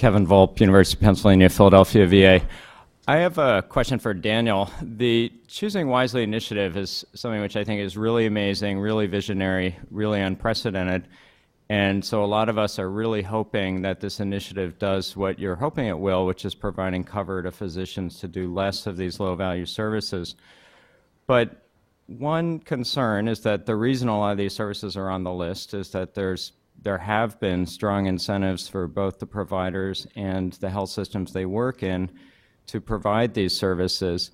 Kevin Volpe, University of Pennsylvania, Philadelphia, VA. I have a question for Daniel. The Choosing Wisely initiative is something which I think is really amazing, really visionary, really unprecedented. And so a lot of us are really hoping that this initiative does what you're hoping it will, which is providing cover to physicians to do less of these low-value services. But one concern is that the reason a lot of these services are on the list is that there have been strong incentives for both the providers and the health systems they work in to provide these services.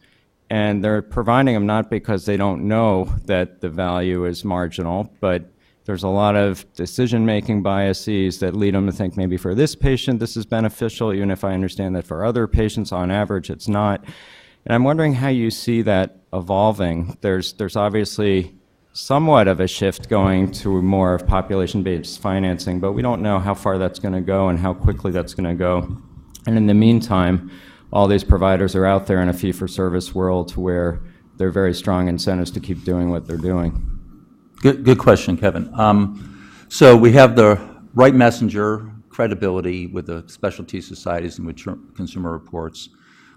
And they're providing them not because they don't know that the value is marginal, but there's a lot of decision-making biases that lead them to think maybe for this patient this is beneficial, even if I understand that for other patients on average it's not. And I'm wondering how you see that evolving. There's obviously somewhat of a shift going to more of population-based financing, but we don't know how far that's going to go and how quickly that's going to go. And in the meantime, all these providers are out there in a fee-for-service world where there are very strong incentives to keep doing what they're doing. Good question, Kevin. So we have the right messenger credibility with the specialty societies and with Consumer Reports.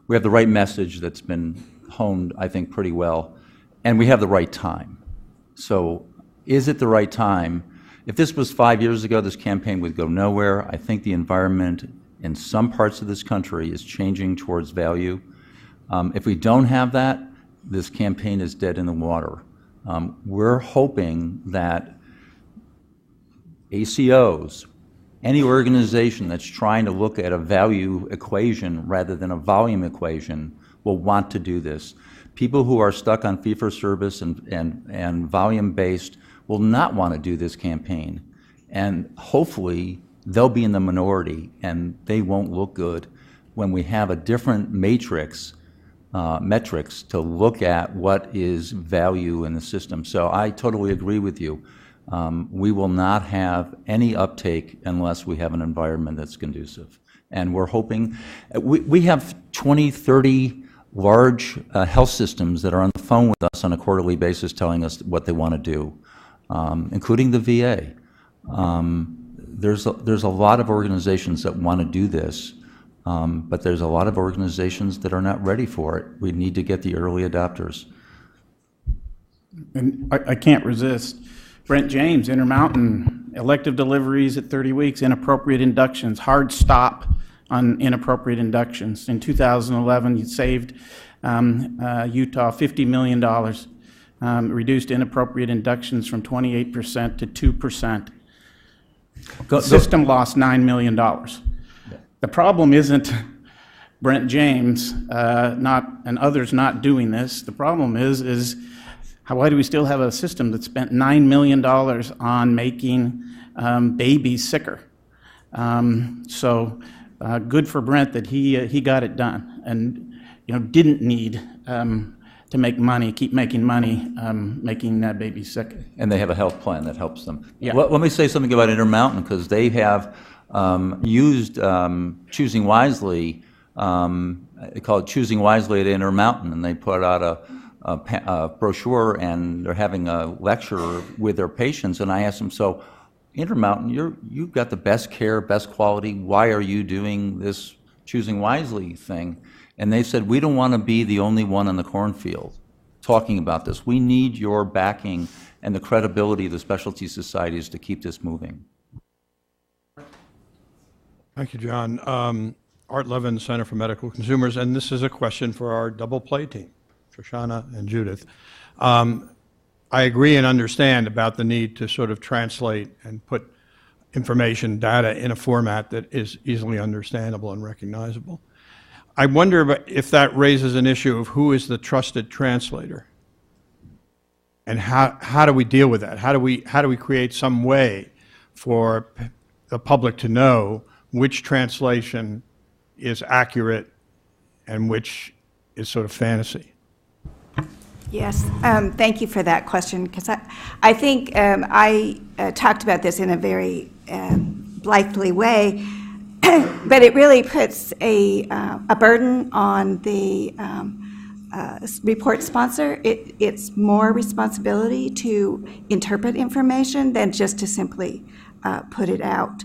We have the right message that's been honed, I think, pretty well, and we have the right time. So is it the right time? If this was 5 years ago, this campaign would go nowhere. I think the environment in some parts of this country is changing towards value. If we don't have that, this campaign is dead in the water. We're hoping that ACOs, any organization that's trying to look at a value equation rather than a volume equation, will want to do this. People who are stuck on fee-for-service and volume-based will not want to do this campaign. And hopefully, they'll be in the minority, and they won't look good when we have a different metrics to look at what is value in the system. So I totally agree with you. We will not have any uptake unless we have an environment that's conducive. And we're hoping, we have 20, 30 large health systems that are on the phone with us on a quarterly basis telling us what they want to do, including the VA. There's a lot of organizations that want to do this, but there's a lot of organizations that are not ready for it. We need to get the early adopters. And I can't resist. Brent James, Intermountain, elective deliveries at 30 weeks, inappropriate inductions, hard stop on inappropriate inductions. In 2011, you saved Utah $50 million, reduced inappropriate inductions from 28% to 2%. The system lost $9 million. The problem isn't Brent James and others not doing this. The problem is why do we still have a system that spent $9 million on making babies sicker? So good for Brent that he got it done, and didn't need to make money, keep making money, making that baby sick. And they have a health plan that helps them. Yeah. Let me say something about Intermountain, because they have used Choosing Wisely. They call it Choosing Wisely at Intermountain, and they put out a brochure, and they're having a lecture with their patients. And I asked them, so Intermountain, you've got the best care, best quality. Why are you doing this Choosing Wisely thing? And they said, we don't want to be the only one in the cornfield talking about this. We need your backing and the credibility of the specialty societies to keep this moving. Thank you, John. Art Levin, Center for Medical Consumers, and this is a question for our double play team, Shoshana and Judith. I agree and understand about the need to sort of translate and put information, data in a format that is easily understandable and recognizable. I wonder if that raises an issue of who is the trusted translator, and how do we deal with that? How do we create some way for the public to know which translation is accurate and which is sort of fantasy? Yes, thank you for that question, because I think I talked about this in a very blithely way, but it really puts a burden on the report sponsor. It's more responsibility to interpret information than just to simply put it out.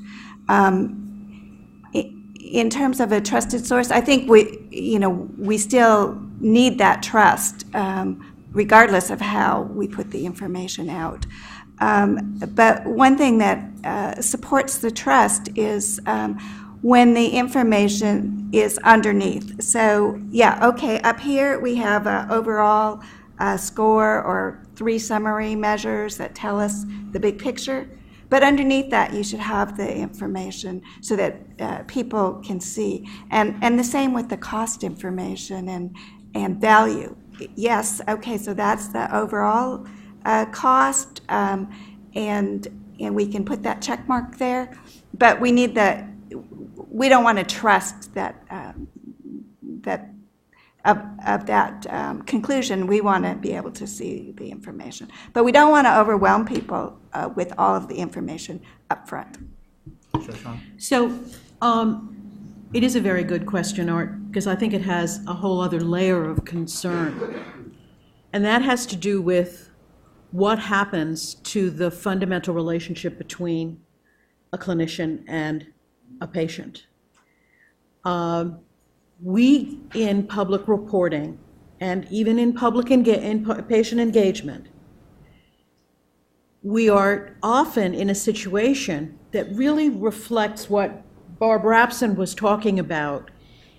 in terms of a trusted source, I think we still need that trust, regardless of how we put the information out. But one thing that supports the trust is when the information is underneath. So, yeah, okay, up here we have an overall score or 3 summary measures that tell us the big picture. But underneath that, you should have the information so that people can see. And the same with the cost information and value. Yes, okay, so that's the overall cost, and we can put that check mark there. But we need we don't want to trust that of that conclusion. We want to be able to see the information. But we don't want to overwhelm people with all of the information up front. So it is a very good question, Art, because I think it has a whole other layer of concern. And that has to do with what happens to the fundamental relationship between a clinician and a patient. We, in public reporting, and even in public patient engagement, we are often in a situation that really reflects what Barbara Rapson was talking about,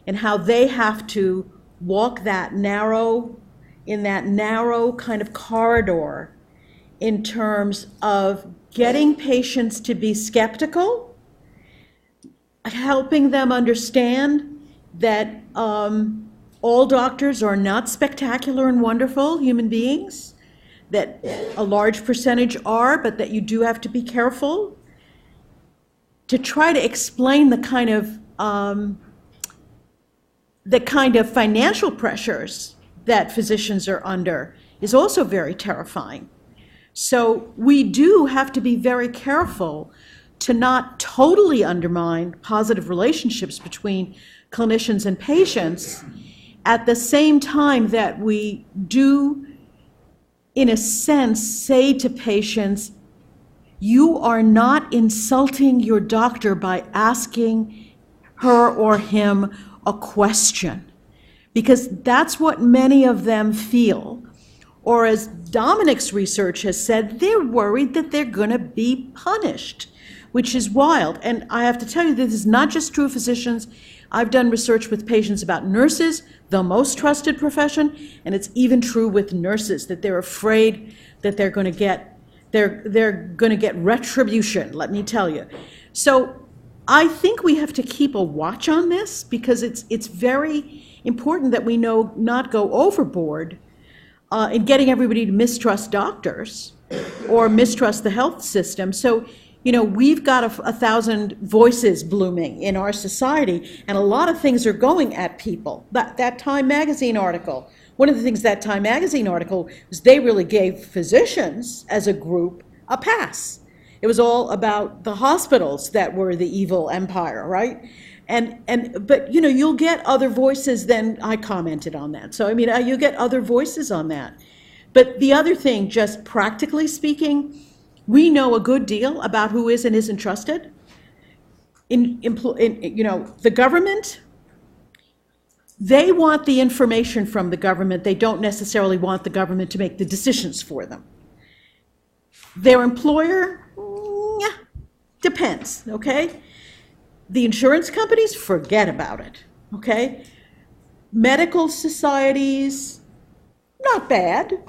and how they have to walk in that narrow kind of corridor in terms of getting patients to be skeptical, helping them understand that all doctors are not spectacular and wonderful human beings, that a large percentage are, but that you do have to be careful, to try to explain the kind of financial pressures that physicians are under is also very terrifying. So we do have to be very careful to not totally undermine positive relationships between clinicians and patients, at the same time that we do, in a sense, say to patients, you are not insulting your doctor by asking her or him a question, because that's what many of them feel. Or as Dominic's research has said, they're worried that they're going to be punished, which is wild. And I have to tell you, this is not just true of physicians. I've done research with patients about nurses, the most trusted profession, and it's even true with nurses, that they're afraid that they're going to get retribution, let me tell you. So I think we have to keep a watch on this, because it's very important that we not go overboard in getting everybody to mistrust doctors or mistrust the health system. So, we've got 1,000 voices blooming in our society, and a lot of things are going at people. That Time Magazine article, one of the things that Time Magazine article was, they really gave physicians as a group a pass. It was all about the hospitals that were the evil empire, right? But you'll get other voices. Then I commented on that. So you get other voices on that. But the other thing, just practically speaking, we know a good deal about who is and isn't trusted. The government, they want the information from the government. They don't necessarily want the government to make the decisions for them. Their employer, depends, okay? The insurance companies, forget about it, okay? Medical societies, not bad.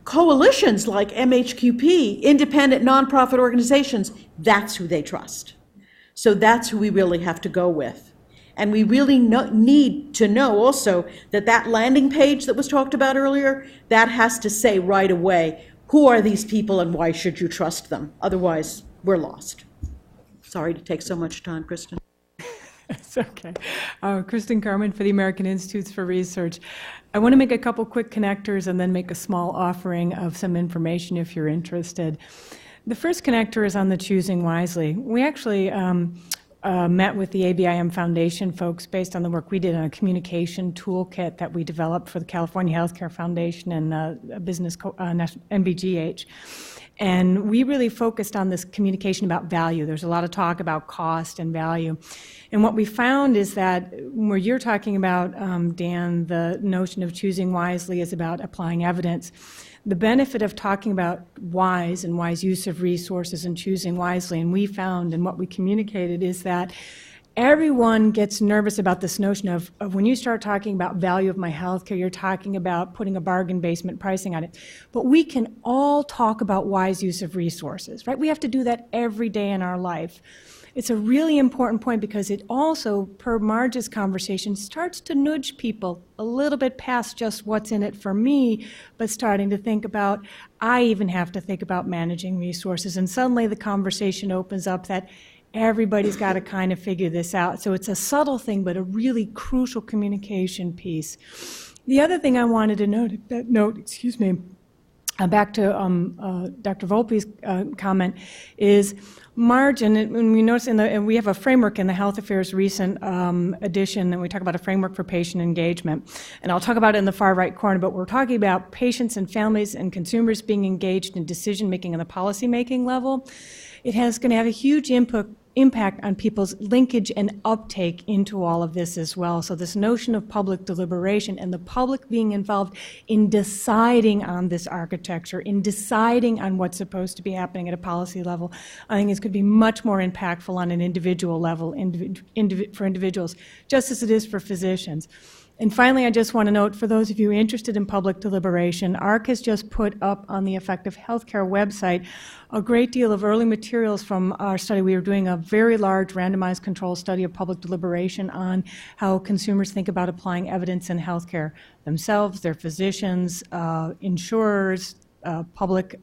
Coalitions like MHQP, independent nonprofit organizations, that's who they trust. So that's who we really have to go with. And we really need to know also that landing page that was talked about earlier, that has to say right away, who are these people and why should you trust them? Otherwise, we're lost. Sorry to take so much time, Kristen. It's okay. Kristen Carmen for the American Institutes for Research. I want to make a couple quick connectors and then make a small offering of some information if you're interested. The first connector is on the Choosing Wisely. We actually met with the ABIM Foundation folks based on the work we did on a communication toolkit that we developed for the California Healthcare Foundation and NBGH. And we really focused on this communication about value. There's a lot of talk about cost and value. And what we found is that where you're talking about, Dan, the notion of choosing wisely is about applying evidence. The benefit of talking about wise and wise use of resources and choosing wisely, and we found and what we communicated is that everyone gets nervous about this notion of when you start talking about value of my health care, you're talking about putting a bargain basement pricing on it. But we can all talk about wise use of resources, right? We have to do that every day in our life. It's a really important point because it also, per Marge's conversation, starts to nudge people a little bit past just what's in it for me, but starting to think about, I even have to think about managing resources. And suddenly the conversation opens up that everybody's got to kind of figure this out. So it's a subtle thing, but a really crucial communication piece. The other thing I wanted to note, back to Dr. Volpe's comment, is Marge, and we notice and we have a framework in the Health Affairs recent edition, and we talk about a framework for patient engagement. And I'll talk about it in the far right corner, but we're talking about patients and families and consumers being engaged in decision-making on the policy-making level. It has going to have a huge impact on people's linkage and uptake into all of this as well. So this notion of public deliberation and the public being involved in deciding on this architecture, in deciding on what's supposed to be happening at a policy level, I think is going to be much more impactful on an individual level for individuals, just as it is for physicians. And finally, I just want to note, for those of you interested in public deliberation, AHRQ has just put up on the Effective Healthcare website a great deal of early materials from our study. We were doing a very large randomized control study of public deliberation on how consumers think about applying evidence in healthcare themselves, their physicians, insurers, public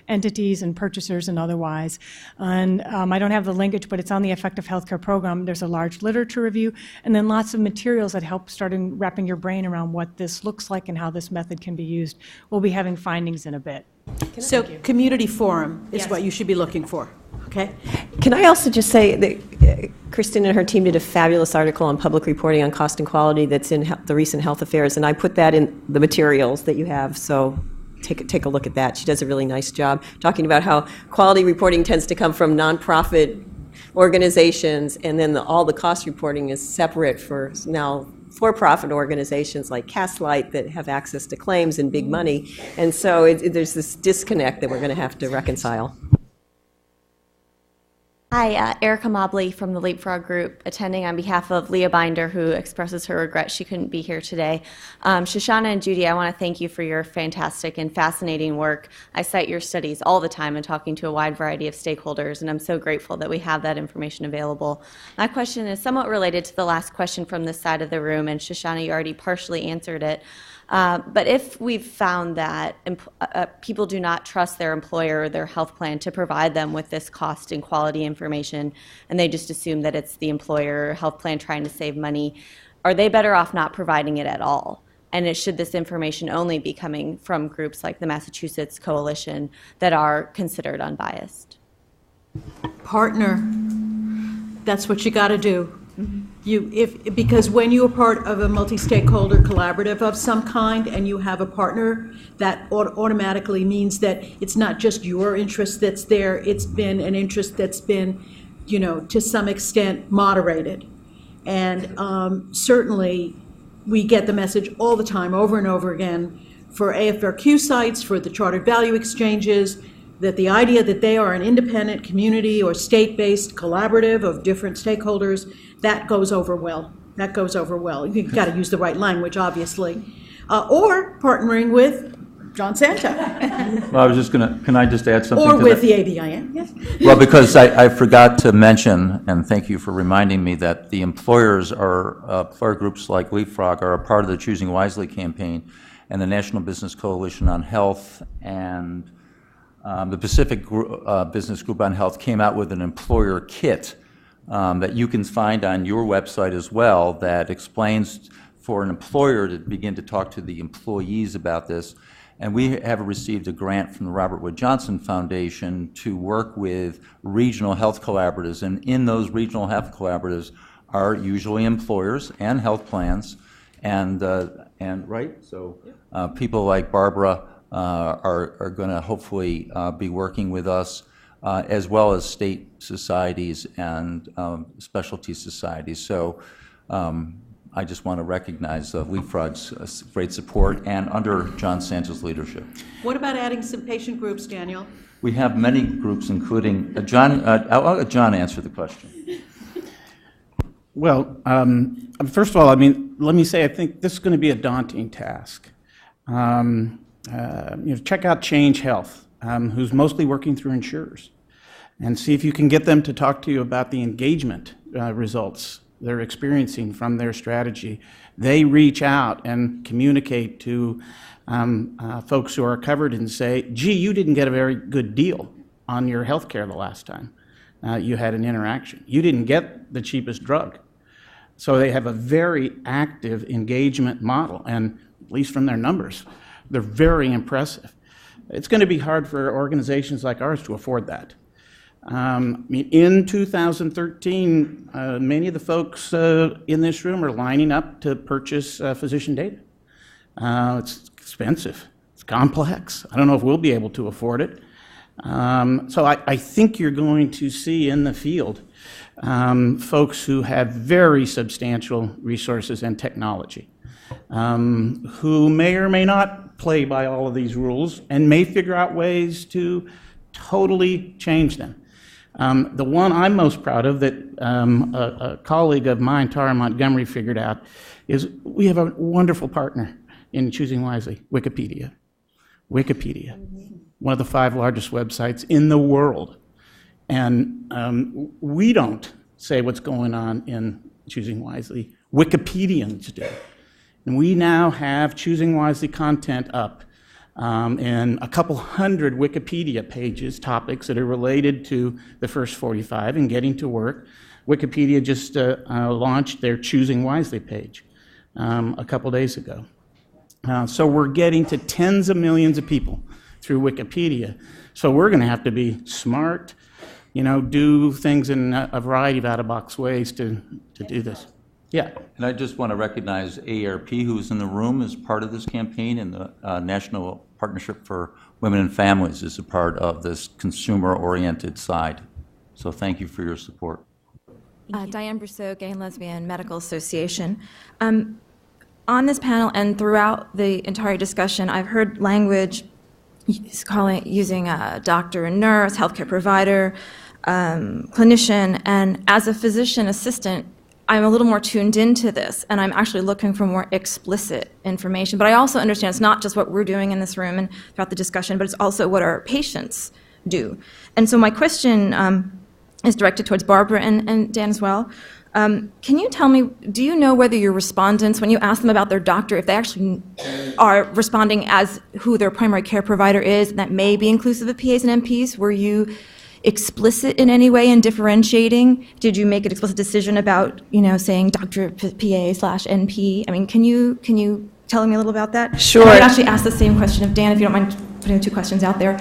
entities and purchasers and otherwise. And I don't have the linkage, but it's on the Effective Healthcare program. There's a large literature review, and then lots of materials that help starting wrapping your brain around what this looks like and how this method can be used. We'll be having findings in a bit. So community forum is what you should be looking for, okay? Can I also just say that Kristen and her team did a fabulous article on public reporting on cost and quality that's in the recent Health Affairs, and I put that in the materials that you have, so take a look at that. She does a really nice job talking about how quality reporting tends to come from nonprofit organizations, and then all the cost reporting is separate for now for-profit organizations like Castlight that have access to claims and big money. And so there's this disconnect that we're going to have to reconcile. Hi, Erica Mobley from the Leapfrog Group, attending on behalf of Leah Binder, who expresses her regret she couldn't be here today. Shoshana and Judy, I want to thank you for your fantastic and fascinating work. I cite your studies all the time in talking to a wide variety of stakeholders, and I'm so grateful that we have that information available. My question is somewhat related to the last question from this side of the room, and Shoshana, you already partially answered it. But if we've found that people do not trust their employer or their health plan to provide them with this cost and quality information, and they just assume that it's the employer or health plan trying to save money, are they better off not providing it at all? And should this information only be coming from groups like the Massachusetts Coalition that are considered unbiased? Partner. That's what you got to do. Because when you're part of a multi-stakeholder collaborative of some kind and you have a partner, that automatically means that it's not just your interest that's there, it's been an interest that's been, to some extent moderated. And certainly we get the message all the time, over and over again, for AFRQ sites, for the chartered value exchanges, that the idea that they are an independent community or state-based collaborative of different stakeholders, that goes over well. That goes over well. You've got to use the right language, obviously. Or partnering with John Santa. Well, I was just going to, can I just add something or to with that? The ABIN, yes. Well, because I forgot to mention, and thank you for reminding me, that the employers are, employer groups like Leapfrog are a part of the Choosing Wisely campaign, and the National Business Coalition on Health and the Pacific Business Group on Health came out with an employer kit that you can find on your website as well, that explains for an employer to begin to talk to the employees about this. And we have received a grant from the Robert Wood Johnson Foundation to work with regional health collaboratives. And in those regional health collaboratives are usually employers and health plans, and right? So people like Barbara are going to hopefully be working with us, as well as state societies and specialty societies. So I just want to recognize Leapfrog's great support and under John Santos' leadership. What about adding some patient groups, Daniel? We have many groups, including John. I'll let John answer the question. Well, first of all, I mean, let me say I think this is going to be a daunting task. Check out Change Health, who's mostly working through insurers, and see if you can get them to talk to you about the engagement results they're experiencing from their strategy. They reach out and communicate to folks who are covered and say, gee, you didn't get a very good deal on your health care the last time you had an interaction. You didn't get the cheapest drug. So they have a very active engagement model, and at least from their numbers, they're very impressive. It's going to be hard for organizations like ours to afford that. In 2013, many of the folks in this room are lining up to purchase physician data. It's expensive. It's complex. I don't know if we'll be able to afford it. So I think you're going to see in the field folks who have very substantial resources and technology, who may or may not play by all of these rules and may figure out ways to totally change them. The one I'm most proud of that a colleague of mine, Tara Montgomery, figured out is we have a wonderful partner in Choosing Wisely, Wikipedia. Wikipedia, one of the 5 largest websites in the world. And we don't say what's going on in Choosing Wisely. Wikipedians do. And we now have Choosing Wisely content up in a couple hundred Wikipedia pages, topics that are related to the first 45 and getting to work. Wikipedia just launched their Choosing Wisely page a couple days ago. So we're getting to tens of millions of people through Wikipedia. So we're going to have to be smart, do things in a variety of out-of-box ways to do this. Yeah. And I just want to recognize AARP, who's in the room, as part of this campaign, and the National Partnership for Women and Families is a part of this consumer-oriented side. So thank you for your support. Diane Brousseau, Gay and Lesbian Medical Association. On this panel and throughout the entire discussion, I've heard language using a doctor and nurse, healthcare provider, clinician, and as a physician assistant, I'm a little more tuned into this, and I'm actually looking for more explicit information. But I also understand it's not just what we're doing in this room and throughout the discussion, but it's also what our patients do. And so my question is directed towards Barbara and Dan as well. Can you tell me, do you know whether your respondents, when you ask them about their doctor, if they actually are responding as who their primary care provider is, and that may be inclusive of PAs and NPs? Were you explicit in any way in differentiating? Did you make an explicit decision about, saying Dr. PA/NP? I mean, can you tell me a little about that? Sure. I would actually ask the same question of Dan, if you don't mind putting the 2 questions out there.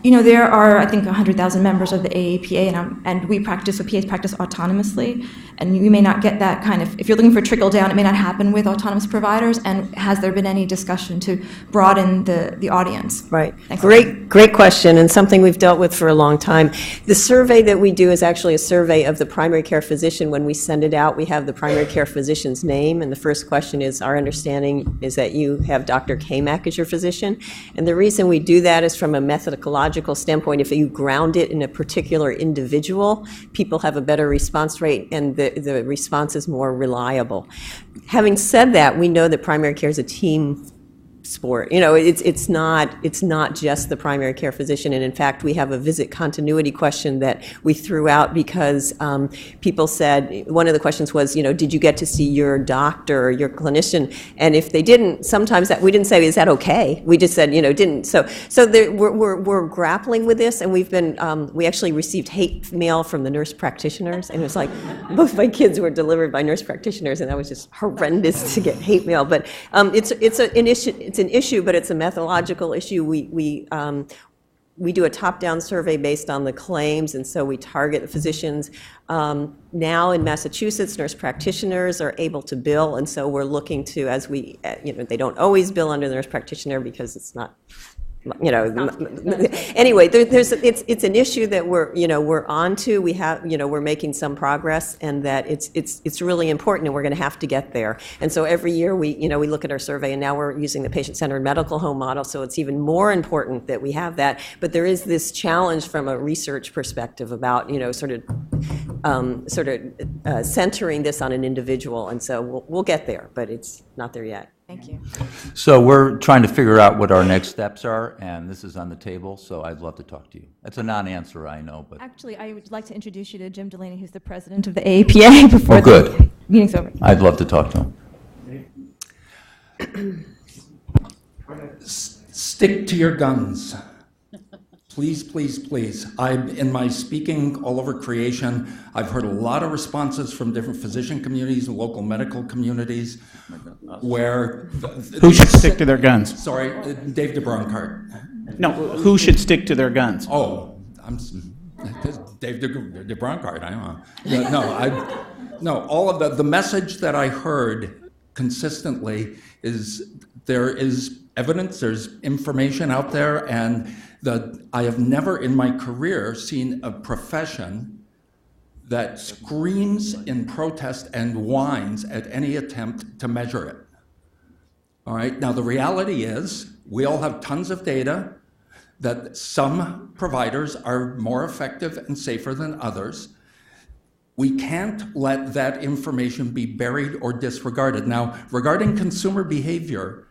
There are, I think, 100,000 members of the AAPA, and we practice, so PAs practice autonomously, and you may not get that kind of, if you're looking for trickle down, it may not happen with autonomous providers, and has there been any discussion to broaden the audience? Right. Thanks. Great question, and something we've dealt with for a long time. The survey that we do is actually a survey of the primary care physician. When we send it out, we have the primary care physician's name, and the first question is, our understanding is that you have Dr. Kamak as your physician, and the reason we do that is from a methodological standpoint. If you ground it in a particular individual, people have a better response rate, and the response is more reliable. Having said that, we know that primary care is a team sport. It's not just the primary care physician, and in fact, we have a visit continuity question that we threw out because people said, one of the questions was, did you get to see your doctor or your clinician? And if they didn't, sometimes we didn't say, is that okay? We just said, didn't. So we're grappling with this, and we actually received hate mail from the nurse practitioners, and it was like, both my kids were delivered by nurse practitioners, and that was just horrendous to get hate mail. But it's an issue, but it's a methodological issue. we do a top-down survey based on the claims, and so we target the physicians. Now in Massachusetts, nurse practitioners are able to bill, and so we're looking to, as we, they don't always bill under the nurse practitioner because it's not, anyway, it's an issue that we're onto. We have, we're making some progress, and that it's really important, and we're going to have to get there. And so every year we look at our survey, and now we're using the patient-centered medical home model, so it's even more important that we have that. But there is this challenge from a research perspective about centering this on an individual, and so we'll get there, but it's not there yet. Thank you. So we're trying to figure out what our next steps are, and this is on the table, so I'd love to talk to you. That's a non-answer, I know, but... Actually, I would like to introduce you to Jim Delaney, who's the president of the AAPA before the meeting's over. I'd love to talk to him. Stick to your guns. Please, please, please. In my speaking all over creation, I've heard a lot of responses from different physician communities and local medical communities where... Who should stick to their guns? Sorry, Dave DeBroncart. No, who should stick to their guns? Oh, Dave DeBroncart, I don't know. No, all of the message that I heard consistently is there is evidence, there's information out there, and I have never in my career seen a profession that screams in protest and whines at any attempt to measure it. All right, now the reality is we all have tons of data that some providers are more effective and safer than others. We can't let that information be buried or disregarded. Now, regarding consumer behavior,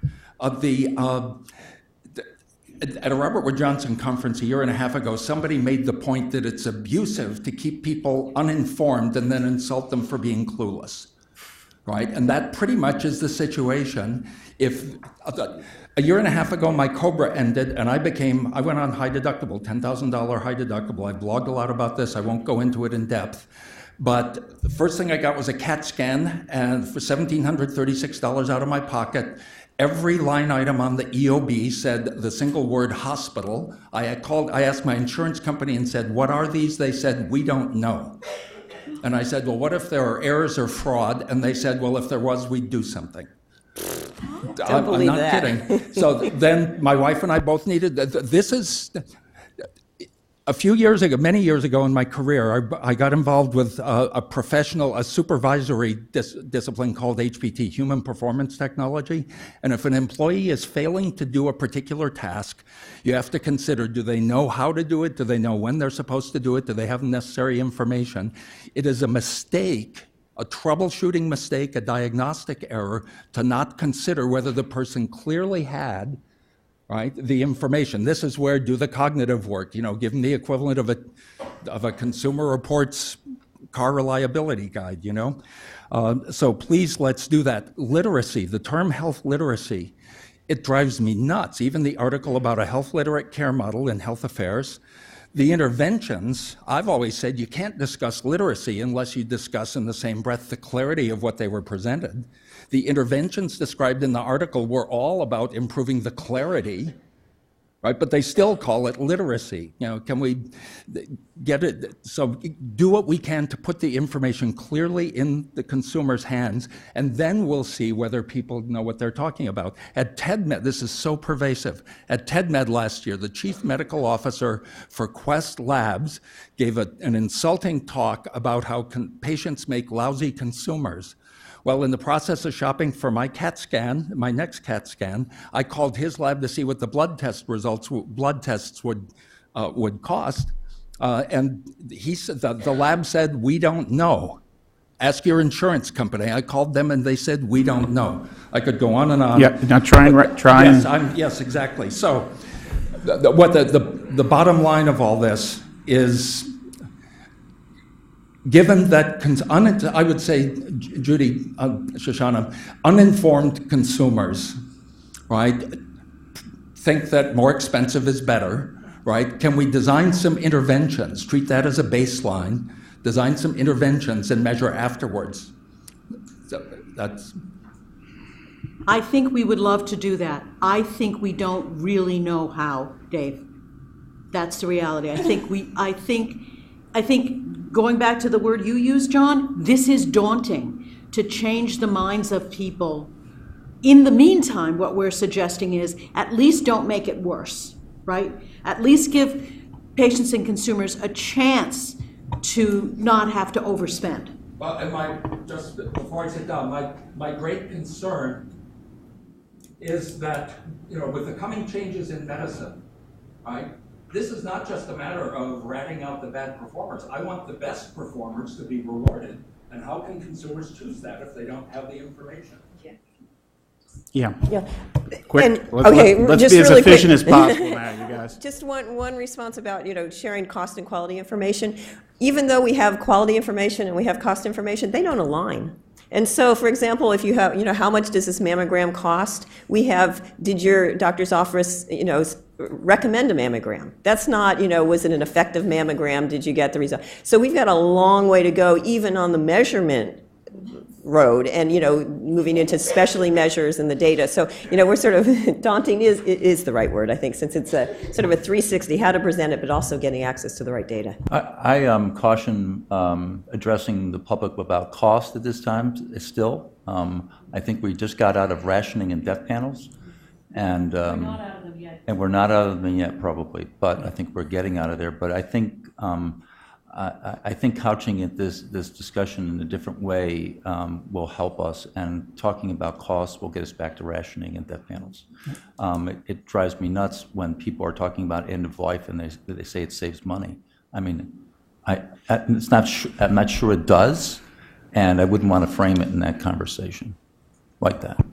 at a Robert Wood Johnson conference a year and a half ago, somebody made the point that it's abusive to keep people uninformed and then insult them for being clueless, right? And that pretty much is the situation. If a year and a half ago, my COBRA ended, and I went on high deductible, $10,000 high deductible. I blogged a lot about this. I won't go into it in depth. But the first thing I got was a CAT scan, and for $1,736 out of my pocket, every line item on the EOB said the single word hospital. I asked my insurance company and said, what are these? They said, we don't know. And I said, well, what if there are errors or fraud? And they said, well, if there was, we'd do something. I'm not kidding. So then my wife and I both needed, this is, a few years ago, many years ago in my career, I got involved with a supervisory discipline called HPT, Human Performance Technology. And if an employee is failing to do a particular task, you have to consider, do they know how to do it? Do they know when they're supposed to do it? Do they have necessary information? It is a mistake, a troubleshooting mistake, a diagnostic error, to not consider whether the person clearly had the information. This is where do the cognitive work, give them the equivalent of a Consumer Reports car reliability guide, So please, let's do that. Literacy, the term health literacy, it drives me nuts. Even the article about a health literate care model in Health Affairs, the interventions, I've always said you can't discuss literacy unless you discuss in the same breath the clarity of what they were presented. The interventions described in the article were all about improving the clarity, right? But they still call it literacy. Can we get it? So do what we can to put the information clearly in the consumer's hands, and then we'll see whether people know what they're talking about. At TEDMed, this is so pervasive. At TEDMed last year, the chief medical officer for Quest Labs gave an insulting talk about how patients make lousy consumers. Well, in the process of shopping for my CAT scan, my next CAT scan, I called his lab to see what the blood tests would cost, and he said the lab said, we don't know. Ask your insurance company. I called them and they said, we don't know. I could go on and on. Yeah, now try and... Yes, exactly. So the bottom line of all this is, given that, I would say, Judy, Shoshana, uninformed consumers, right, think that more expensive is better, right? Can we design some interventions, treat that as a baseline, design some interventions and measure afterwards? So that's... I think we would love to do that. I think we don't really know how, Dave. That's the reality. I think going back to the word you used, John, this is daunting to change the minds of people. In the meantime, what we're suggesting is at least don't make it worse, right? At least give patients and consumers a chance to not have to overspend. Well, and just before I sit down, my great concern is that, with the coming changes in medicine, right, this is not just a matter of ratting out the bad performers. I want the best performers to be rewarded. And how can consumers choose that if they don't have the information? Yeah. Quick. Let's be as efficient as possible now, you guys. Just one response about, sharing cost and quality information. Even though we have quality information and we have cost information, they don't align. And so, for example, if you have, how much does this mammogram cost? We have, did your doctor's office, recommend a mammogram? That's not, was it an effective mammogram? Did you get the result? So we've got a long way to go, even on the measurement road, and moving into specialty measures and the data. So we're sort of daunting is the right word, I think, since it's a sort of a 360, how to present it, but also getting access to the right data. I caution addressing the public about cost at this time still. I think we just got out of rationing and death panels, and we're not out of them yet. And we're not out of them yet, probably, but I think we're getting out of there. But I think couching it this discussion in a different way will help us, and talking about costs will get us back to rationing and death panels. It drives me nuts when people are talking about end of life and they say it saves money. I mean, I'm not sure it does, and I wouldn't want to frame it in that conversation like that.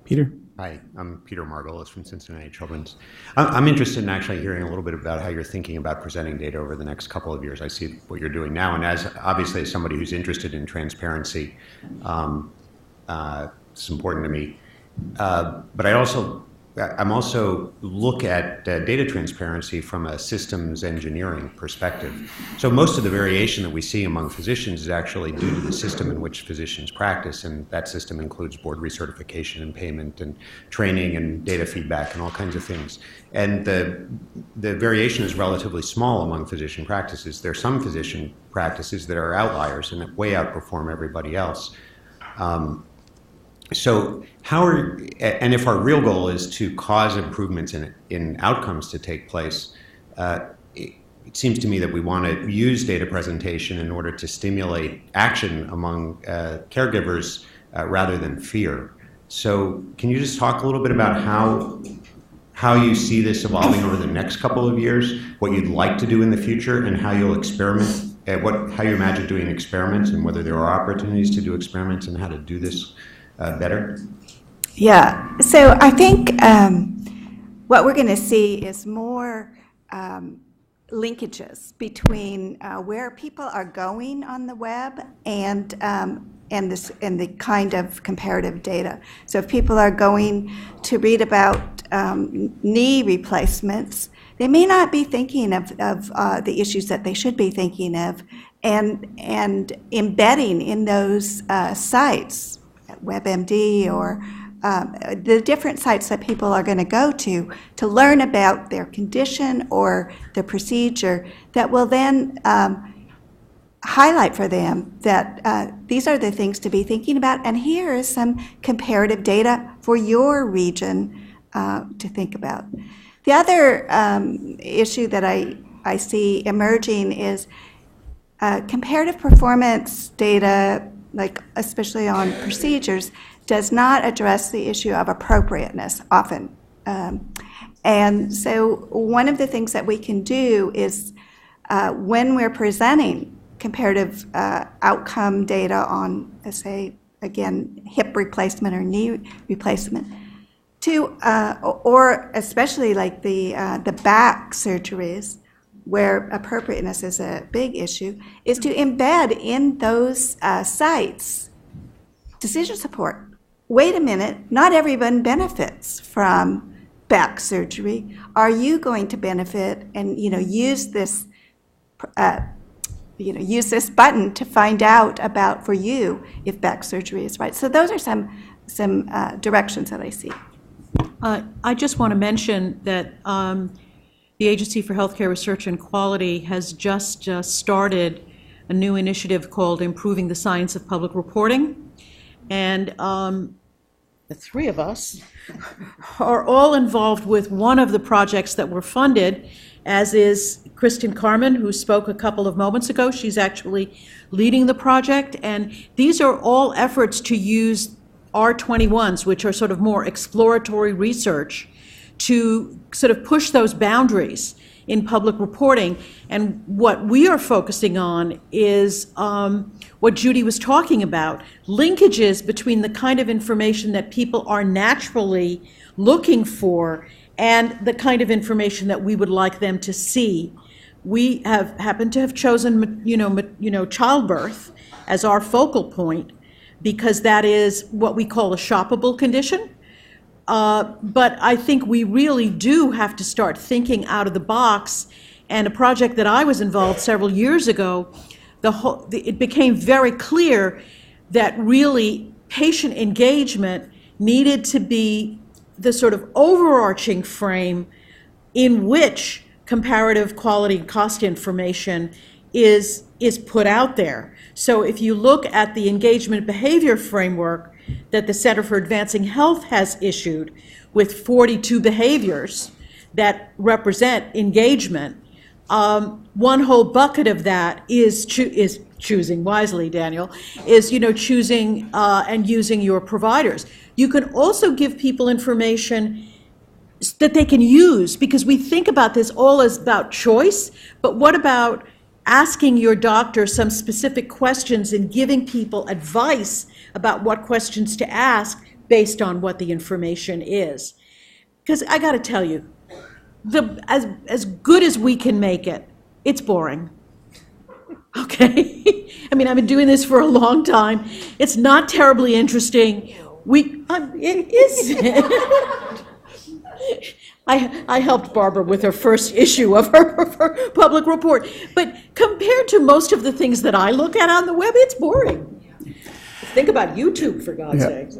Peter? Hi, I'm Peter Margolis from Cincinnati Children's. I'm interested in actually hearing a little bit about how you're thinking about presenting data over the next couple of years. I see what you're doing now, and obviously as somebody who's interested in transparency, it's important to me. But I'm also look at data transparency from a systems engineering perspective. So most of the variation that we see among physicians is actually due to the system in which physicians practice, and that system includes board recertification and payment and training and data feedback and all kinds of things. And the variation is relatively small among physician practices. There are some physician practices that are outliers and that way outperform everybody else. So and if our real goal is to cause improvements in outcomes to take place, it seems to me that we want to use data presentation in order to stimulate action among caregivers rather than fear. So can you just talk a little bit about how you see this evolving over the next couple of years, what you'd like to do in the future, and how you'll experiment, how you imagine doing experiments, and whether there are opportunities to do experiments and how to do this better? Yeah, so I think what we're going to see is more linkages between where people are going on the web and the kind of comparative data. So if people are going to read about knee replacements, they may not be thinking of the issues that they should be thinking of, and embedding in those sites, WebMD or the different sites that people are going to go to learn about their condition or the procedure, that will then highlight for them that these are the things to be thinking about, and here is some comparative data for your region to think about. The other issue that I see emerging is comparative performance data, like especially on procedures, does not address the issue of appropriateness often. And so one of the things that we can do is when we're presenting comparative outcome data on, say, again, hip replacement or knee replacement, or especially like the back surgeries, where appropriateness is a big issue, is to embed in those sites decision support. Wait a minute, not everyone benefits from back surgery. Are you going to benefit and use this use this button to find out about for you if back surgery is right? So those are some directions that I see. I just want to mention that the Agency for Healthcare Research and Quality has just started a new initiative called Improving the Science of Public Reporting. And the three of us are all involved with one of the projects that were funded, as is Kristen Carmen, who spoke a couple of moments ago. She's actually leading the project. And these are all efforts to use R21s, which are sort of more exploratory research, to sort of push those boundaries in public reporting. And what we are focusing on is what Judy was talking about, linkages between the kind of information that people are naturally looking for and the kind of information that we would like them to see. We have happened to have chosen, childbirth as our focal point because that is what we call a shoppable condition. But I think we really do have to start thinking out of the box. And a project that I was involved several years ago, it became very clear that really patient engagement needed to be the sort of overarching frame in which comparative quality and cost information is put out there. So if you look at the engagement behavior framework that the Center for Advancing Health has issued with 42 behaviors that represent engagement, one whole bucket of that is choosing wisely, Daniel, is choosing and using your providers. You can also give people information that they can use, because we think about this all as about choice, but what about asking your doctor some specific questions and giving people advice about what questions to ask based on what the information is? Because I got to tell you, as good as we can make it, it's boring. Okay? I mean, I've been doing this for a long time. It's not terribly interesting. It is. I helped Barbara with her first issue of her public report. But compared to most of the things that I look at on the web, it's boring. Think about YouTube, for God's sake.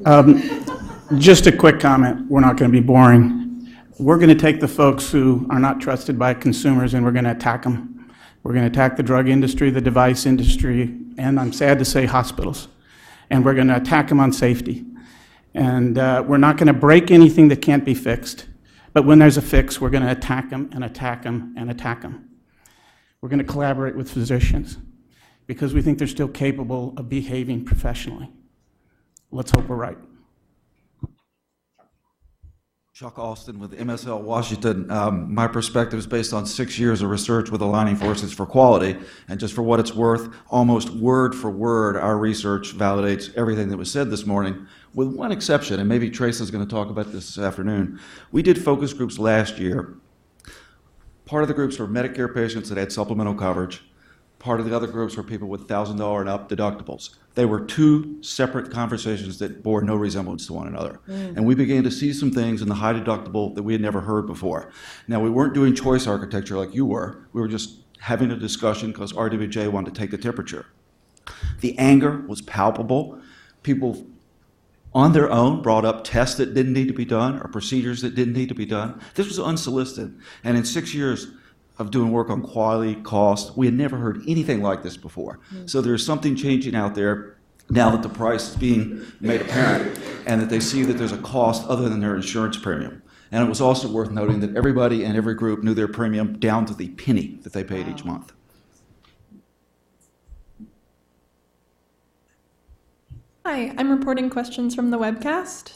Just a quick comment. We're not going to be boring. We're going to take the folks who are not trusted by consumers and we're going to attack them. We're going to attack the drug industry, the device industry, and I'm sad to say hospitals. And we're going to attack them on safety. And we're not going to break anything that can't be fixed. But when there's a fix, we're going to attack them and attack them and attack them. We're going to collaborate with physicians because we think they're still capable of behaving professionally. Let's hope we're right. Chuck Alston with MSL Washington. My perspective is based on 6 years of research with Aligning Forces for Quality, and just for what it's worth, almost word for word, our research validates everything that was said this morning, with one exception, and maybe Tracy's going to talk about this afternoon. We did focus groups last year. Part of the groups were Medicare patients that had supplemental coverage. Part of the other groups were people with $1,000 and up deductibles. They were two separate conversations that bore no resemblance to one another. And we began to see some things in the high deductible that we had never heard before. Now, we weren't doing choice architecture like you were. We were just having a discussion because RWJ wanted to take the temperature. The anger was palpable. People on their own brought up tests that didn't need to be done or procedures that didn't need to be done. This was unsolicited. And in 6 years of doing work on quality, cost, we had never heard anything like this before. So there's something changing out there now that the price is being made apparent and that they see that there's a cost other than their insurance premium. And it was also worth noting that everybody in every group knew their premium down to the penny that they paid each month. Hi, I'm reporting questions from the webcast.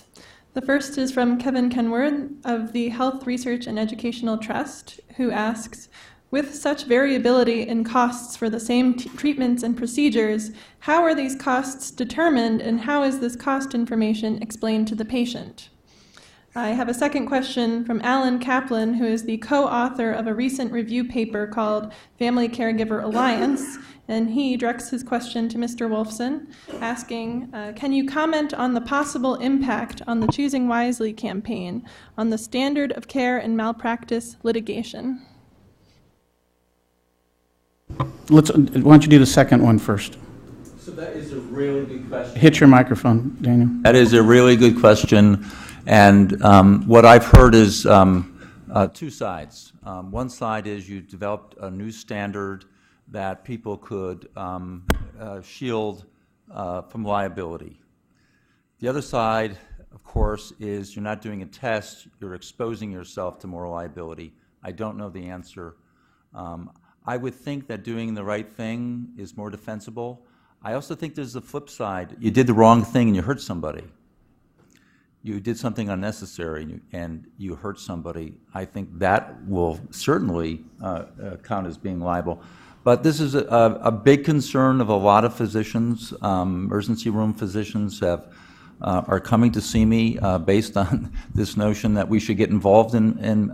The first is from Kevin Kenward of the Health Research and Educational Trust, who asks, with such variability in costs for the same treatments and procedures, how are these costs determined and how is this cost information explained to the patient? I have a second question from Alan Kaplan, who is the co-author of a recent review paper called Family Caregiver Alliance, and he directs his question to Mr. Wolfson, asking, can you comment on the possible impact on the Choosing Wisely campaign on the standard of care and malpractice litigation? Why don't you do the second one first? So that is a really good question. Hit your microphone, Daniel. That is a really good question. And what I've heard is Two sides. One side is you developed a new standard that people could shield from liability. The other side, of course, is you're not doing a test, you're exposing yourself to more liability. I don't know the answer. I would think that doing the right thing is more defensible. I also think there's the flip side. You did the wrong thing and you hurt somebody. You did something unnecessary and you hurt somebody. I think that will certainly count as being liable. But this is a big concern of a lot of physicians. Emergency room physicians are coming to see me based on this notion that we should get involved in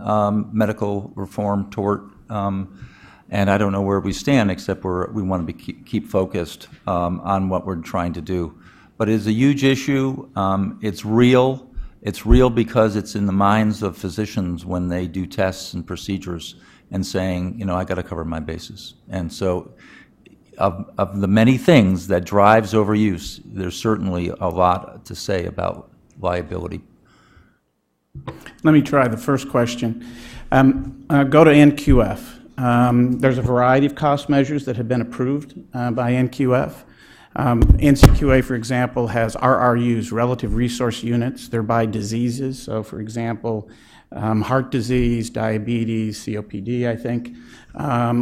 medical reform tort. And I don't know where we stand, except we want to keep focused on what we're trying to do. But it's a huge issue. It's real. It's real because it's in the minds of physicians when they do tests and procedures and saying, you know, I got to cover my bases. And so of the many things that drives overuse, there's certainly a lot to say about liability. Let me try the first question. Go to NQF. There's a variety of cost measures that have been approved by NQF. NCQA, for example, has RRUs, relative resource units. They're by diseases. So, for example, heart disease, diabetes, COPD, I think.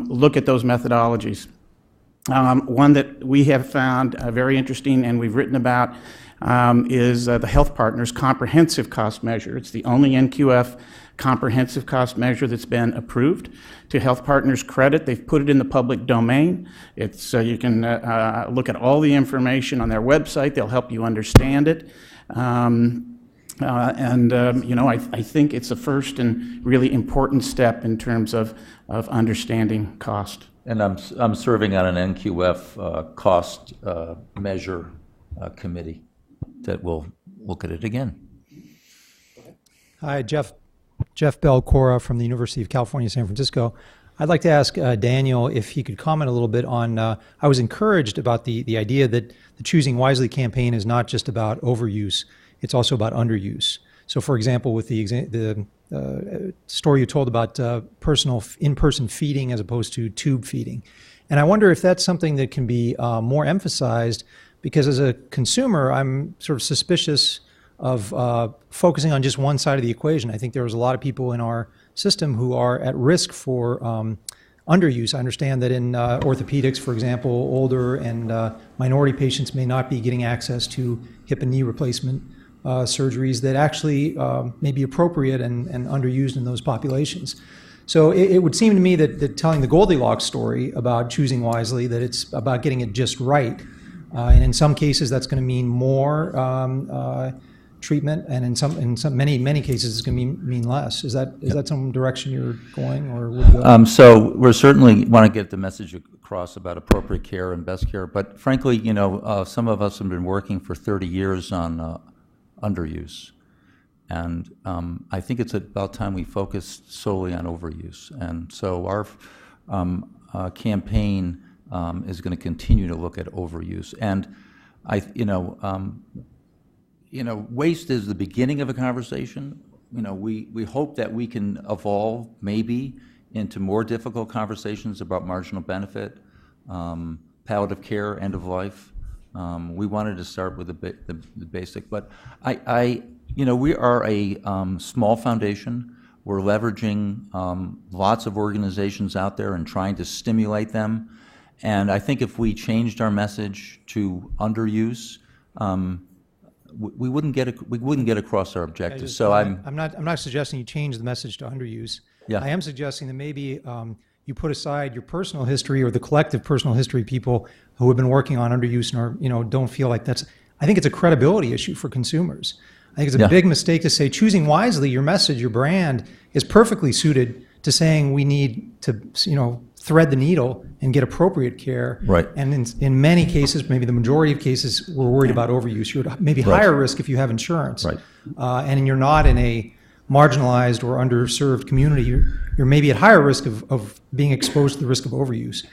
Look at those methodologies. One that we have found very interesting and we've written about is the Health Partners Comprehensive Cost Measure. It's the only NQF comprehensive cost measure that's been approved. To Health Partners' credit, they've put it in the public domain. It's you can look at all the information on their website. They'll help you understand it. You know, I think it's a first and really important step in terms of understanding cost. And I'm serving on an NQF cost measure committee that will look at it again. Hi, Jeff Belcora from the University of California, San Francisco. I'd like to ask Daniel if he could comment a little bit on, I was encouraged about the idea that the Choosing Wisely campaign is not just about overuse, it's also about underuse. So for example, with the story you told about personal in-person feeding as opposed to tube feeding. And I wonder if that's something that can be more emphasized, because as a consumer, I'm sort of suspicious of focusing on just one side of the equation. I think there was a lot of people in our system who are at risk for underuse. I understand that in orthopedics, for example, older and minority patients may not be getting access to hip and knee replacement surgeries that actually may be appropriate and underused in those populations. So it would seem to me that telling the Goldilocks story about choosing wisely, that it's about getting it just right. And in some cases, that's going to mean more treatment, and in many cases, it's going to mean less. Is that some direction you're going, or would you go? So we certainly want to get the message across about appropriate care and best care. But frankly, you know, some of us have been working for 30 years on underuse, and I think it's about time we focus solely on overuse. And so our campaign is going to continue to look at overuse. And waste is the beginning of a conversation. You know, we hope that we can evolve maybe into more difficult conversations about marginal benefit, palliative care, end of life. We wanted to start with the basic, but we are a small foundation. We're leveraging lots of organizations out there and trying to stimulate them. And I think if we changed our message to underuse, we wouldn't get across our objectives. So I'm not suggesting you change the message to underuse. Yeah. I am suggesting that maybe you put aside your personal history or the collective personal history people who have been working on underuse and are, don't feel like that's. I think it's a credibility issue for consumers. I think it's a big mistake to say choosing wisely. Your message, your brand, is perfectly suited to saying we need to, thread the needle and get appropriate care. Right. And in many cases, maybe the majority of cases, we're worried about overuse. You're maybe higher risk if you have insurance. Right. And you're not in a marginalized or underserved community. You're maybe at higher risk of being exposed to the risk of overuse.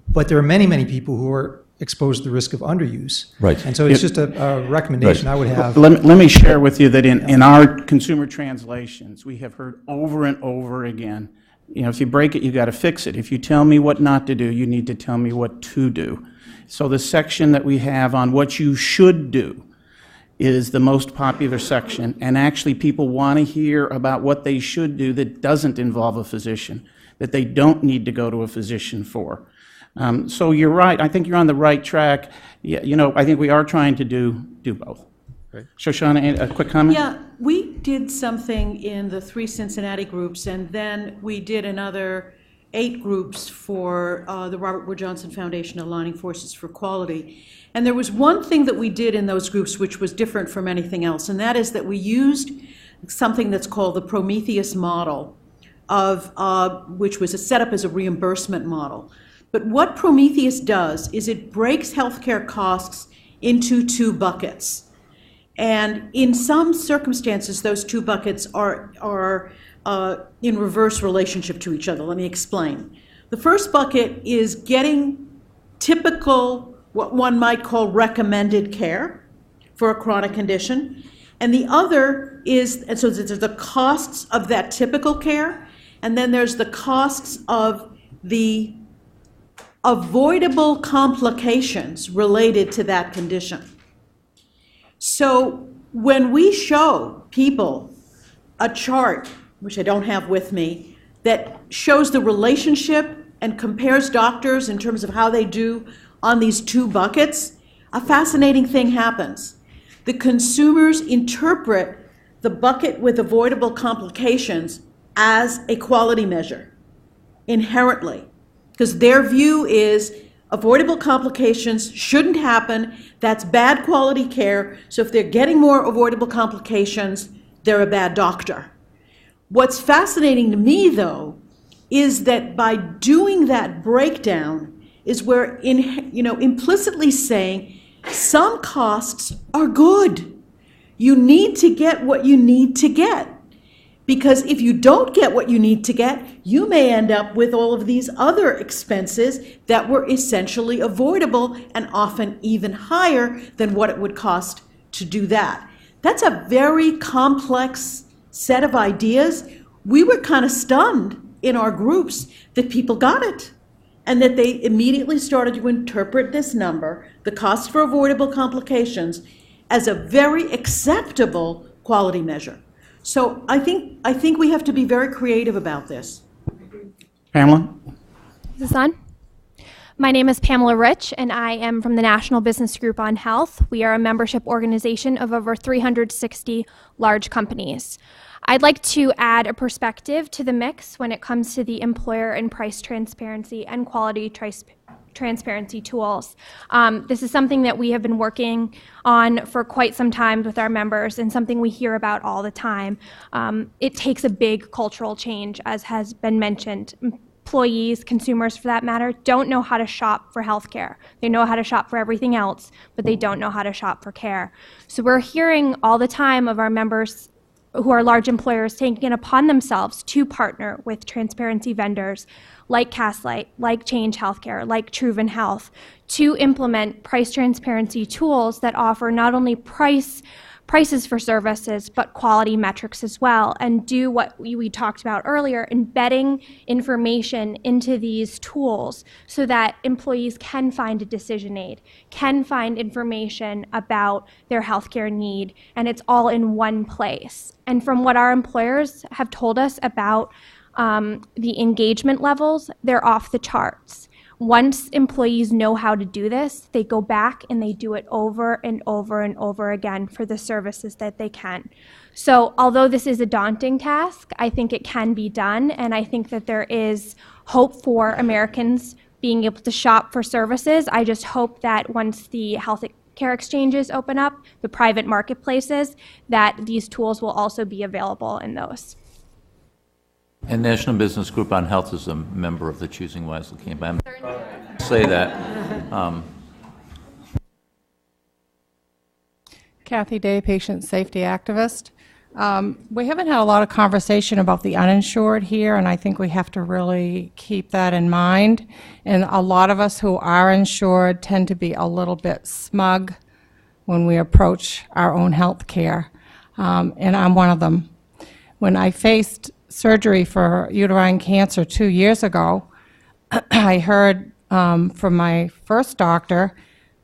But there are many, many people who are exposed to the risk of underuse. Right. And so it's just a recommendation I would have. Let me share with you that in our consumer translations, we have heard over and over again, if you break it, you got to fix it. If you tell me what not to do, you need to tell me what to do. So the section that we have on what you should do is the most popular section, and actually people want to hear about what they should do that doesn't involve a physician, that they don't need to go to a physician for. So you're right. I think you're on the right track. Yeah, I think we are trying to do both. Right. Shoshana, a quick comment? Yeah, we did something in the 3 Cincinnati groups, and then we did another 8 groups for the Robert Wood Johnson Foundation Aligning Forces for Quality. And there was one thing that we did in those groups which was different from anything else, and that is that we used something that's called the Prometheus model, which was set up as a reimbursement model. But what Prometheus does is it breaks healthcare costs into 2 buckets. And in some circumstances, those 2 buckets are in reverse relationship to each other. Let me explain. The first bucket is getting typical, what one might call recommended care for a chronic condition. And the other is, and so there's the costs of that typical care, and then there's the costs of the avoidable complications related to that condition. So when we show people a chart, which I don't have with me, that shows the relationship and compares doctors in terms of how they do on these 2 buckets, a fascinating thing happens. The consumers interpret the bucket with avoidable complications as a quality measure, inherently, because their view is avoidable complications shouldn't happen, that's bad quality care, so if they're getting more avoidable complications, they're a bad doctor. What's fascinating to me, though, is that by doing that breakdown is we're implicitly saying some costs are good. You need to get what you need to get. Because if you don't get what you need to get, you may end up with all of these other expenses that were essentially avoidable and often even higher than what it would cost to do that. That's a very complex set of ideas. We were kind of stunned in our groups that people got it and that they immediately started to interpret this number, the cost for avoidable complications, as a very acceptable quality measure. So I think we have to be very creative about this. Pamela? Is this on? My name is Pamela Rich, and I am from the National Business Group on Health. We are a membership organization of over 360 large companies. I'd like to add a perspective to the mix when it comes to the employer and price transparency and quality transparency tools. This is something that we have been working on for quite some time with our members and something we hear about all the time. It takes a big cultural change, as has been mentioned. Employees, consumers for that matter, don't know how to shop for healthcare. They know how to shop for everything else, but they don't know how to shop for care. So we're hearing all the time of our members who are large employers taking it upon themselves to partner with transparency vendors like Castlight, like Change Healthcare, like Truven Health, to implement price transparency tools that offer not only prices for services, but quality metrics as well, and do what we talked about earlier, embedding information into these tools so that employees can find a decision aid, can find information about their healthcare need, and it's all in one place. And from what our employers have told us about the engagement levels, they're off the charts. Once employees know how to do this, they go back and they do it over and over and over again for the services that they can. So although this is a daunting task, I think it can be done, and I think that there is hope for Americans being able to shop for services. I just hope that once the health care exchanges open up, the private marketplaces, that these tools will also be available in those. And National Business Group on Health is a member of the Choosing Wisely campaign. Say that. Kathy Day, patient safety activist. We haven't had a lot of conversation about the uninsured here, and I think we have to really keep that in mind. And a lot of us who are insured tend to be a little bit smug when we approach our own health care, and I'm one of them. When I faced surgery for uterine cancer 2 years ago, I heard from my first doctor,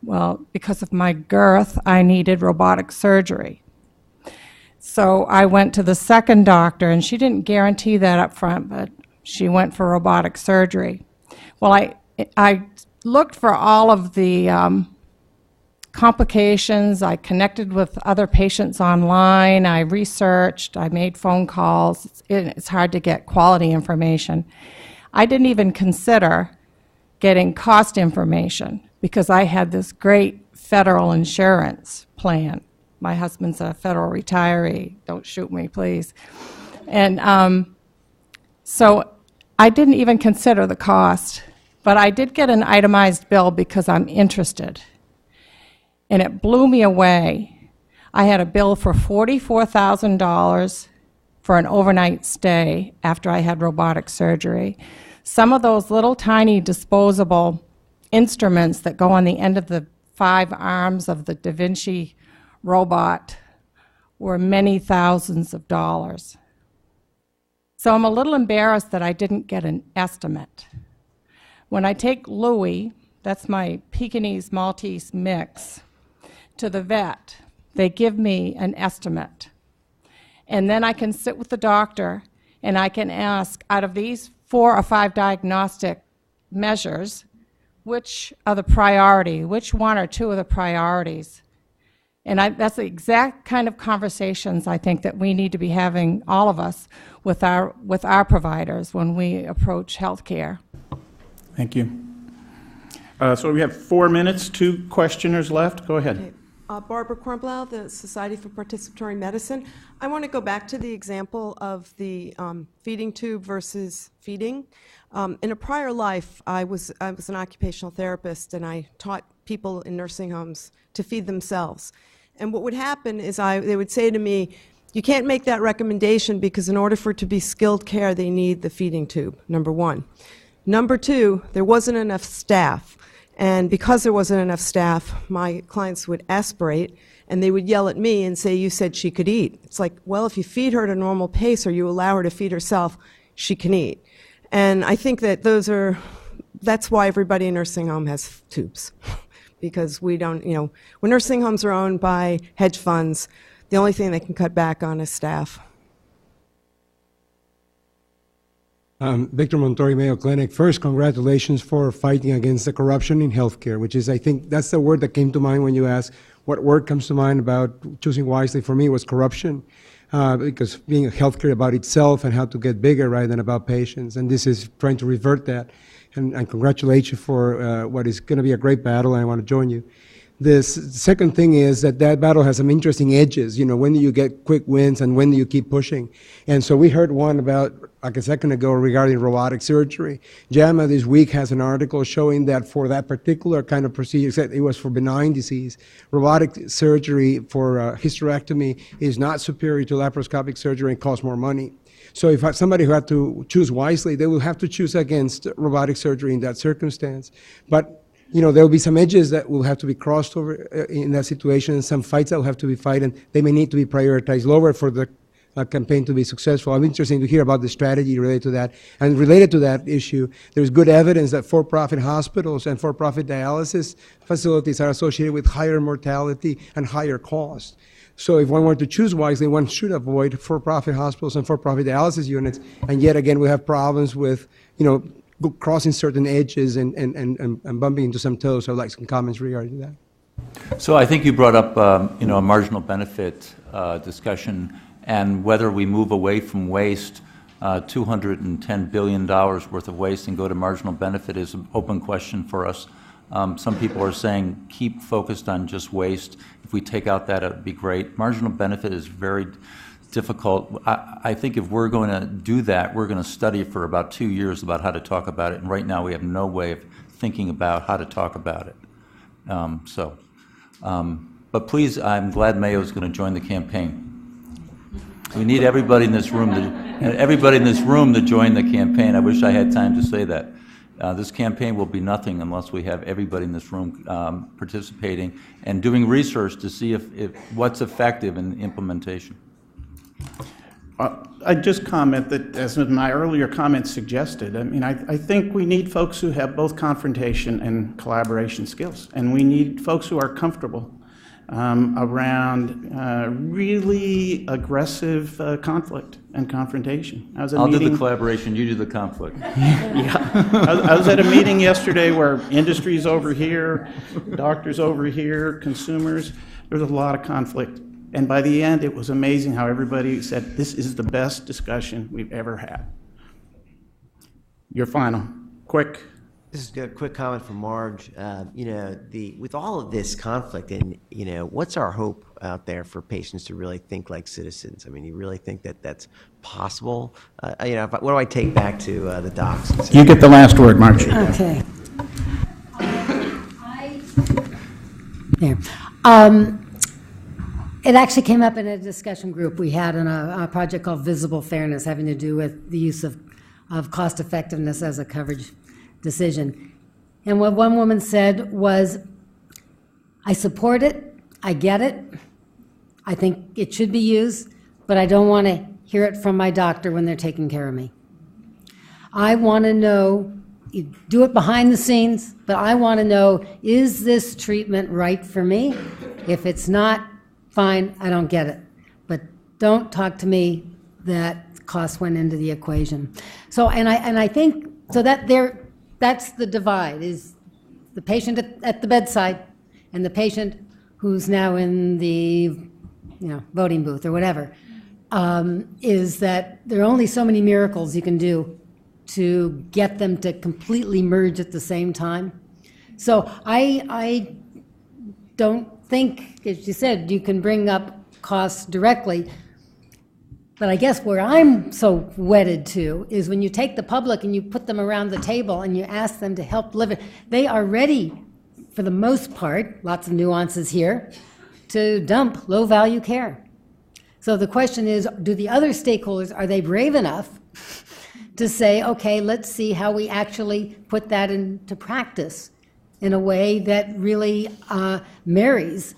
well, because of my girth, I needed robotic surgery. So I went to the second doctor, and she didn't guarantee that up front, but she went for robotic surgery. Well, I looked for all of the complications. I connected with other patients online. I researched. I made phone calls. It's hard to get quality information. I didn't even consider getting cost information because I had this great federal insurance plan. My husband's a federal retiree. Don't shoot me, please. And so I didn't even consider the cost, but I did get an itemized bill because I'm interested. And it blew me away. I had a bill for $44,000 for an overnight stay after I had robotic surgery. Some of those little tiny disposable instruments that go on the end of the 5 arms of the Da Vinci robot were many thousands of dollars. So I'm a little embarrassed that I didn't get an estimate. When I take Louie, that's my Pekingese Maltese mix, to the vet, they give me an estimate. And then I can sit with the doctor and I can ask, out of these 4 or 5 diagnostic measures, which are the priority, which 1 or 2 are the priorities? And that's the exact kind of conversations I think that we need to be having, all of us, with our providers when we approach healthcare. Thank you. So we have 4 minutes, 2 questioners left. Go ahead. Okay. Barbara Kornblau, the Society for Participatory Medicine. I want to go back to the example of the feeding tube versus feeding. In a prior life, I was an occupational therapist, and I taught people in nursing homes to feed themselves. And what would happen is they would say to me, you can't make that recommendation because in order for it to be skilled care, they need the feeding tube, number 1. Number 2, there wasn't enough staff. And because there wasn't enough staff, my clients would aspirate, and they would yell at me and say, you said she could eat. It's like, well, if you feed her at a normal pace or you allow her to feed herself, she can eat. And I think that that's why everybody in nursing home has tubes. Because we don't, when nursing homes are owned by hedge funds, the only thing they can cut back on is staff. Victor Montori, Mayo Clinic. First, congratulations for fighting against the corruption in healthcare, which is, I think, that's the word that came to mind when you asked what word comes to mind about choosing wisely. For me, it was corruption, because being a healthcare about itself and how to get bigger rather than about patients, and this is trying to revert that. And congratulate you for what is going to be a great battle, and I want to join you. The second thing is that battle has some interesting edges. When do you get quick wins and when do you keep pushing? And so we heard one about like a second ago regarding robotic surgery. JAMA this week has an article showing that for that particular kind of procedure, except it was for benign disease, robotic surgery for hysterectomy is not superior to laparoscopic surgery and costs more money. So if somebody who had to choose wisely, they will have to choose against robotic surgery in that circumstance. But there will be some edges that will have to be crossed over in that situation, and some fights that will have to be fought, and they may need to be prioritized lower for the campaign to be successful. I'm interested to hear about the strategy related to that. And related to that issue, there's good evidence that for-profit hospitals and for-profit dialysis facilities are associated with higher mortality and higher cost. So if one were to choose wisely, one should avoid for-profit hospitals and for-profit dialysis units. And yet again, we have problems with, crossing certain edges and bumping into some toes. So I'd like some comments regarding that. So I think you brought up, a marginal benefit discussion, and whether we move away from waste, $210 billion worth of waste, and go to marginal benefit is an open question for us. Some people are saying keep focused on just waste. If we take out that, it would be great. Marginal benefit is very difficult. I think if we're going to do that, we're going to study for about 2 years about how to talk about it, and right now we have no way of thinking about how to talk about it. But please, I'm glad Mayo is going to join the campaign. We need everybody in this room to join the campaign. I wish I had time to say that. This campaign will be nothing unless we have everybody in this room participating and doing research to see if what's effective in implementation. I just comment that, as my earlier comments suggested, I mean, I think we need folks who have both confrontation and collaboration skills, and we need folks who are comfortable around really aggressive conflict and confrontation. I'll do the collaboration, you do the conflict. Yeah. I was at a meeting yesterday where industry's over here, doctors over here, consumers. There's a lot of conflict. And by the end, it was amazing how everybody said, this is the best discussion we've ever had. Your final, quick. This is a quick comment from Marge. With all of this conflict, and what's our hope out there for patients to really think like citizens? I mean, you really think that that's possible? What do I take back to the docs? You get the last word, Marge. Okay. There. It actually came up in a discussion group we had on a project called Visible Fairness, having to do with the use of cost effectiveness as a coverage decision. And what one woman said was, I support it, I get it, I think it should be used, but I don't want to hear it from my doctor when they're taking care of me. I want to know, you do it behind the scenes, but I want to know, is this treatment right for me? If it's not, fine, I don't get it. But don't talk to me that cost went into the equation. So, and I think, so that's the divide, is the patient at the bedside and the patient who's now in the voting booth or whatever, is that there are only so many miracles you can do to get them to completely merge at the same time. So I don't think, as you said, you can bring up costs directly. But I guess where I'm so wedded to is when you take the public and you put them around the table and you ask them to help deliver, they are ready, for the most part, lots of nuances here, to dump low-value care. So the question is, do the other stakeholders, are they brave enough to say, okay, let's see how we actually put that into practice in a way that really marries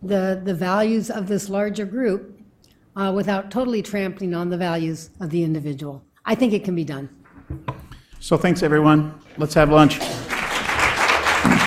the values of this larger group without totally trampling on the values of the individual. I think it can be done. So thanks, everyone. Let's have lunch.